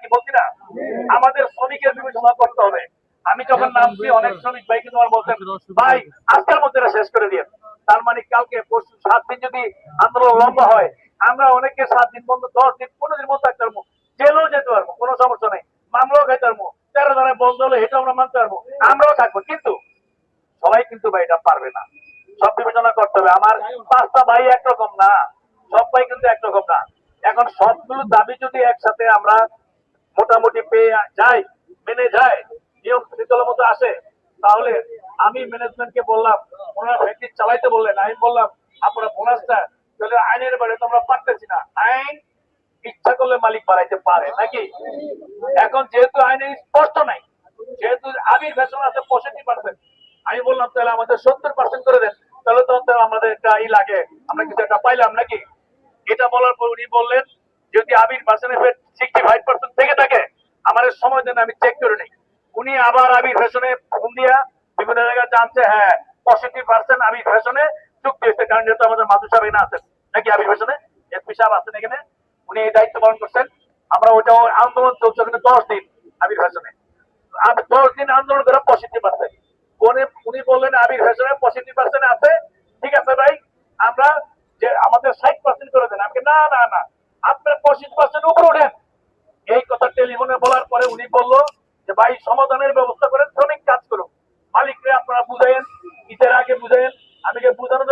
কি বলছি না? আমাদের শ্রমিকের বিবেচনা করতে হবে। আমি যখন নামছি অনেক শ্রমিক ভাই কিন্তু আমার বলছেন ভাই আজকের মধ্যে এটা শেষ করে দিয়ে, তার মানে কালকে পরশু 7 দিন যদি আন্দোলন লম্বা হয়, আমরা অনেকে 7 দিন বন্ধ, 10 দিন, 15 দিন বন্ধ থাকতে পারবো, জেলেও যেতে পারবো, কোনো সমস্যা নেই, মামলাও খাইতে পারবো, 13 ধারায় বন্ধ হলে এটা আমরা মানতে পারবো, আমরাও থাকবো। কিন্তু সবাই কিন্তু ভাই এটা পারবে না, সব বিবেচনা করতে হবে। আমার 5টা ভাই একরকম না, সব ভাই কিন্তু একরকম না। এখন সবগুলো দাবি যদি একসাথে আমরা মোটামুটি পেয়ে যাই, মেনে যায়, নিয়ম শৃঙ্খলার মতো আসে, তাহলে আমি ম্যানেজমেন্টকে বললাম, ওনারা ফ্যাক্টরি চালাইতে বললেন, আমি বললাম আপনারা বোনাসটা তাহলে আইনের বাইরে তোমরা পারতেছি না, আইন ইচ্ছা করলে মালিক বাড়াইতে পারে নাকি? এখন যেহেতু আইনে স্পষ্ট নাই, যেহেতু আবির ফ্যাশন আছে 65%, আমি বললাম তাহলে আমাদের 70% করে দেন, তাহলে তো আমাদের একটা ই লাগে, আমরা কিছু একটা পাইলাম নাকি? এটা বলার পর উনি বললেন যদি আবির ফ্যাশনের 65% থেকে থাকে আমাদের সময় দেন, আমি চেক করে নেই। উনি আবার আবির ফ্যাশনে ফোন দিয়া বিভিন্ন জায়গায় জানছে, হ্যাঁ 65% আবির ফ্যাশনে চুক্তি হয়েছে, কারণ যেহেতু আমাদের মাধু সাহেব না আছেন নাকি আবির ফ্যাশনে, এসপি সাহেব আছেন এখানে, উনি এই দায়িত্ব পালন করছেন। আমরা ওইটাও আন্দোলন চলছে ওখানে 10 দিন আবির ফ্যাশনে, 10 দিন আন্দোলন করে 65%। উনি বললেন আবির ফ্যাশনে 65% আছে, ঠিক আছে ভাই, আমরা যে আমাদের 60% করে দেন। আমাকে না না না, আপনার 25% উপরে ওঠেন। এই কথা টেলিফোনে বলার পরে উনি বললো যে ভাই সমাধানের ব্যবস্থা করেন, শ্রমিক কাজ করুন, মালিকরে আপনারা বুঝাইন, ঈদের আগে বুঝাইন। আমি বোঝানোর